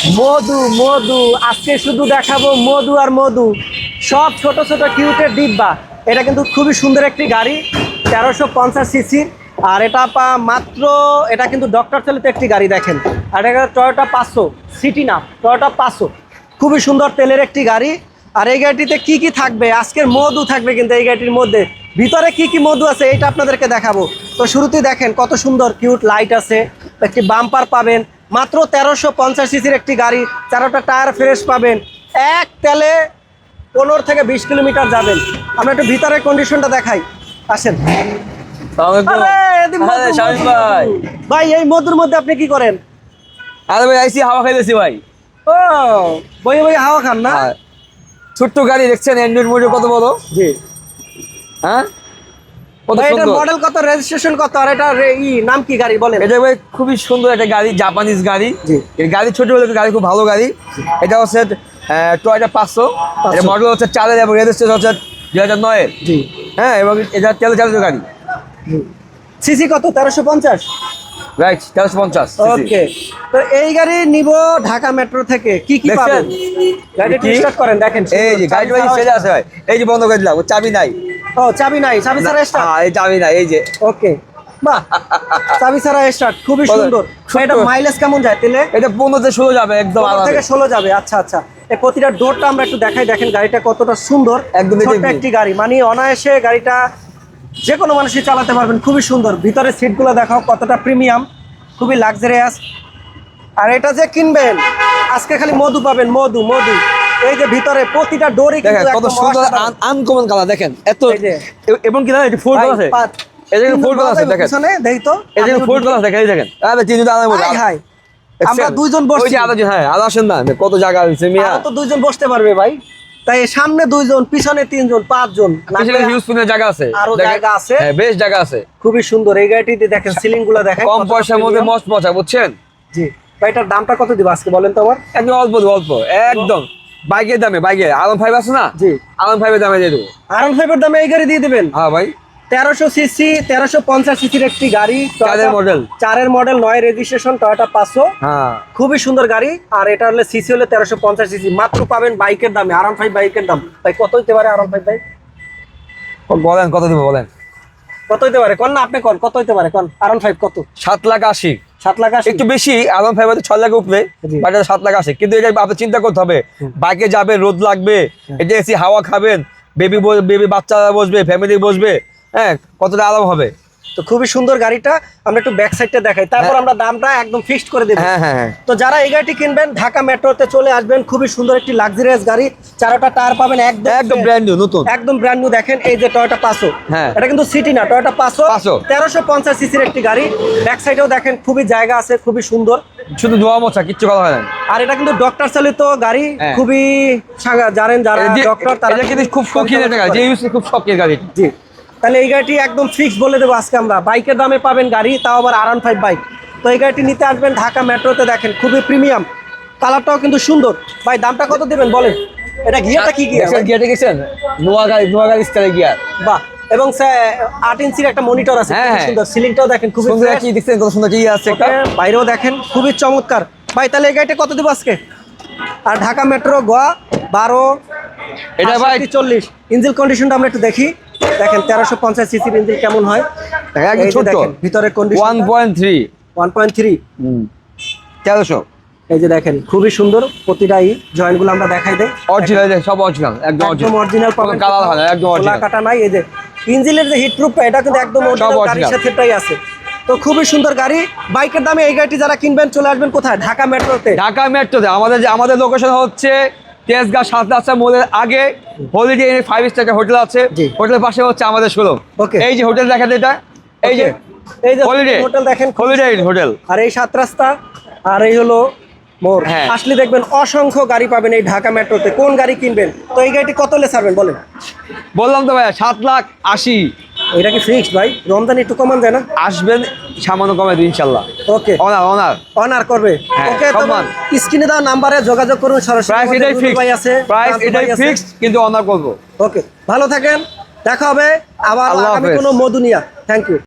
মধু মধু আজকে শুধু দেখাবো মধু আর মধু, সব ছোট ছোট কিউটের ডিব্বা। এটা কিন্তু খুবই সুন্দর একটি গাড়ি, 1350 সিসি। আর এটা মাত্র, এটা কিন্তু ডক্টর চালিত একটি গাড়ি দেখেন। আর এটা টয়োটা 500 সিটি না, টয়োটা 500, খুবই সুন্দর তেলের একটি গাড়ি। আর এই গাড়িটিতে কি কি থাকবে, আজকের মধু থাকবে কিন্তু এই গাড়িটির মধ্যে। ভিতরে কি কি মধু আছে এটা আপনাদেরকে দেখাবো। তো শুরুতেই দেখেন কত সুন্দর কিউট লাইট আছে, একটি বাম্পার পাবেন। মাত্র 1350 সিসির একটি গাড়ি, 4টা টায়ার ফ্রেশ পাবেন। এক তেলে 15 থেকে 20 কিলোমিটার যাবেন। আমরা একটু ভিতরের কন্ডিশনটা দেখাই, আসেন। ভাই এই মধুর মধ্যে আপনি কি করেন? আরে ভাই আইসি হাওয়া খাইতেছি ভাই। ও বইয়ে বইয়ে হাওয়া খান না? ছোট্ট গাড়ি দেখছেন, অ্যান্ড্রয়েড মোডে কত বড়। জি। হ্যাঁ, কত এটা সুন্দর। মডেল কত, রেজিস্ট্রেশন কত, আর এটা নাম কি গাড়ি বলেন? এটা ভাই খুবই সুন্দর একটা গাড়ি, জাপানিজ গাড়ি। জি। এই গাড়ি ছোট হলে গাড়ি খুব ভালো গাড়ি। এটা হচ্ছে টয়োটা 500। এটা মডেল হচ্ছে 4 এবং রেজিস্ট্রেশন হচ্ছে 2009 এর। জি। হ্যাঁ, এবং এটা তেলে চালিত গাড়ি। সিসি কত? 1350। রাইট, 1350। ওকে, তো এই গাড়ি নিব ঢাকা মেট্রো থেকে, কি কি পাবেন? গাড়িটা স্টার্ট করেন, দেখেন এই যে গাড়ি ভাই সেটা আছে ভাই, এই যে বন্ধ করে দিলাম, চাবি নাই। ও চাবি নাই, চাবি ছাড়া স্টার্ট? হ্যাঁ, এই চাবি নাই, এই যে। ওকে, বাহ, চাবি ছাড়া স্টার্ট, খুবই সুন্দর। এটা মাইলেজ কেমন যায় তেলে? এটা 15 থেকে 16 যাবে একদম, 15 থেকে 16 যাবে। আচ্ছা আচ্ছা, এই প্রতিটা ডোরটা আমরা একটু দেখাই, দেখেন গাড়িটা কতটা সুন্দর। একদম ছোট্ট একটি গাড়ি, মানে অনায়াসে গাড়িটা যে কোনো মানুষই চালাতে পারবেন, খুবই সুন্দর। ভিতরে সিটগুলো দেখাও কতটা প্রিমিয়াম, খুবই লাক্সারিয়াস। আর এটা যে কিনবেন আজকে খালি মধু পাবেন, মধু মধু। এই যে ভিতরে প্রতিটা ডোরই কিন্তু কত সুন্দর আনকমন কালার দেখেন, এত। এবং কি না, এটা ফোর কালার আছে, এই যে ফোর কালার আছে দেখেন, পিছনে দেই তো, এই যে ফোর কালার দেখেন, এই দেখেন। আরে চিনি দাঁড়ানোর মতো। হাই, আমরা দুইজন বসছি। ওই যে আলাদা, হ্যাঁ আলাদা, আসেন না, কত জায়গা আছে মিয়া। তো দুইজন বসতে পারবে ভাই, তাই সামনে দুইজন, পিছনে 3 জন, 5 জন, পিছনে হিউজফুলের জায়গা আছে, আরো জায়গা আছে। হ্যাঁ, বেশ জায়গা আছে, খুবই সুন্দর। এই গাড়িটিতে দেখেন সিলিং গুলো দেখেন, কম পয়সার মধ্যে মস্ত মজা, বুঝছেন? জি ভাই, এটার দামটা কত দিব আজকে বলেন তো আমার? একদম অল্প অল্প, একদম বাইকের দামে। বাইকের R15 আছে না? জি, R15 এর দামে দিয়ে দেবো। R15 এর দামে এই গাড়ি দিয়ে দিবেন? হ্যাঁ ভাই, 1300 সিসি, 1350 সিসির একটি গাড়ি, 4 মডেল, 9 রেজিস্ট্রেশন, টয়োটা 500। হ্যাঁ, খুবই সুন্দর গাড়ি। আর এটা হলে সিসি হলে 1350 সিসি, মাত্র পাবেন বাইকের দামে। R15 বাইকের দাম ভাই কত হইতে পারে? R15 ভাই বলেন কত দিব, বলেন কত হইতে পারে? কোন না আপনি কোন, কত হইতে পারে কোন? R15 কত? 7,80,000। 7,80,000 একটু বেশি, R15 হয়তো 6 লাখ উপরে, বাট এটা 7,80,000। কিন্তু এটা আপনি চিন্তা করতে হবে, বাইকে যাবে, রোদ লাগবে, এটা এসি হাওয়া খাবেন, বেবি বাচ্চারা বসবে, ফ্যামিলি বসবে, হ্যাঁ, কতটা আরাম হবে। তো খুবই সুন্দর গাড়িটা। আমরা একটু ব্যাক সাইডটা দেখাই, তারপর আমরা দামটা একদম ফিক্সড করে দেব। হ্যাঁ হ্যাঁ। তো যারা এই গাড়িটি কিনবেন ঢাকা মেট্রোতে চলে আসবেন, খুবই সুন্দর একটি লাক্সারিয়াস গাড়ি। 4টা টায়ার পাবেন একদম ব্র্যান্ড নিউ, নতুন, একদম ব্র্যান্ড নিউ। দেখেন এই যে টয়োটা 500, হ্যাঁ, এটা কিন্তু সিটি না, টয়োটা 500, 1350 সিসির একটি গাড়ি। ব্যাক সাইডেও দেখেন খুবই জায়গা আছে, খুবই সুন্দর, শুধু ধোয়া মোছা, কিচ্ছু করা হয় না। আর এটা কিন্তু ডক্টর চালিত গাড়ি, খুবই জানেন যারা ডক্টর তারা কিন্তু খুব শৌখিন একটা গাড়ি, যে ইউজ খুব শৌখিন গাড়ি। জি, তাহলে এই গাড়িটি একদম ফিক্স বলে দেবো আজকে আমরা। বাইকের দামে পাবেন গাড়ি, তাও আবার R15 বাইক। তো এই গাড়িটি নিতে আসবেন ঢাকা মেট্রোতে, দেখেন খুবই প্রিমিয়াম, কালারটাও কিন্তু সুন্দর। ভাই দামটা কত দিবেন বলেন? এটা গিয়ারটা কি গিয়ার? গিয়ারটা গেছেন নোয়া গাড়ি স্টাইলের গিয়ার। বাহ, এবং 8 ইঞ্চির একটা মনিটর আছে, সুন্দর। সিলিংটাও দেখেন খুবই সুন্দর, কি দেখছেন কত সুন্দর, কি আছে একটা, বাইরেও দেখেন খুবই চমৎকার। ভাই তাহলে এই গাড়িটা কত দিব আজকে? আর ঢাকা মেট্রো গোয়া 12, এটা ভাই 40। ইঞ্জিন কন্ডিশনটা আমরা একটু দেখি, দেখেন 1350 সিসির ইঞ্জিন কেমন হয়। একদম ছোট, ভিতরে কন্ডিশন 1.3, 1.3, 1300। এই যে দেখেন খুবই সুন্দর, প্রতিটাই জয়েন্ট গুলো আমরা দেখাই দেই, অরিজিনাল, সব অরিজিনাল, একদম অরিজিনাল পাবেন, কালার হয় না, একদম অরিজিনাল, কাটা নাই। এই যে ইঞ্জিনের যে হিট প্রুফটা, এটা কিন্তু একদম অরিজিনাল গাড়ির সাথেটাই আছে। তো খুবই সুন্দর গাড়ি। বাইকের দামে এই গাড়িটি যারা কিনবেন চলে আসবেন কোথায়? ঢাকা মেট্রোতে। ঢাকা মেট্রোতে আমাদের লোকেশন হচ্ছে তেজগাঁ 7 রাস্তা মোড়ের আগে হলিডে 5 স্টার হোটেল আছে, হোটেলের পাশে হচ্ছে আমাদের শোরুম। এই যে হোটেল দেখেন, এটা এই যে হলিডে হোটেল দেখেন, হলিডে হোটেল। আর এই 7 রাস্তা, আর এই হলো মোড়। আসলে দেখবেন অসংখ্য গাড়ি পাবেন এই ঢাকা মেট্রোতে। কোন গাড়ি কিনবেন? তো এই গাড়িটি কত হলে ছাড়বেন বলেন? বললাম তো ভাইয়া 7,80,000। এটা কি ফিক্সড ভাই? রমজান একটু কমান যায় না? আসবেন, সামান্য কমে দিই ইনশাআল্লাহ। ওকে, অনার করবে। ওকে, তোমার স্ক্রিনে দেওয়া নাম্বারে যোগাযোগ করুন সরাসরি। প্রাইস এটাই ফিক্সড, কিন্তু অনার করব। ওকে, ভালো থাকেন, দেখা হবে আবার আগামী কোনো মধু নিয়া। Thank you.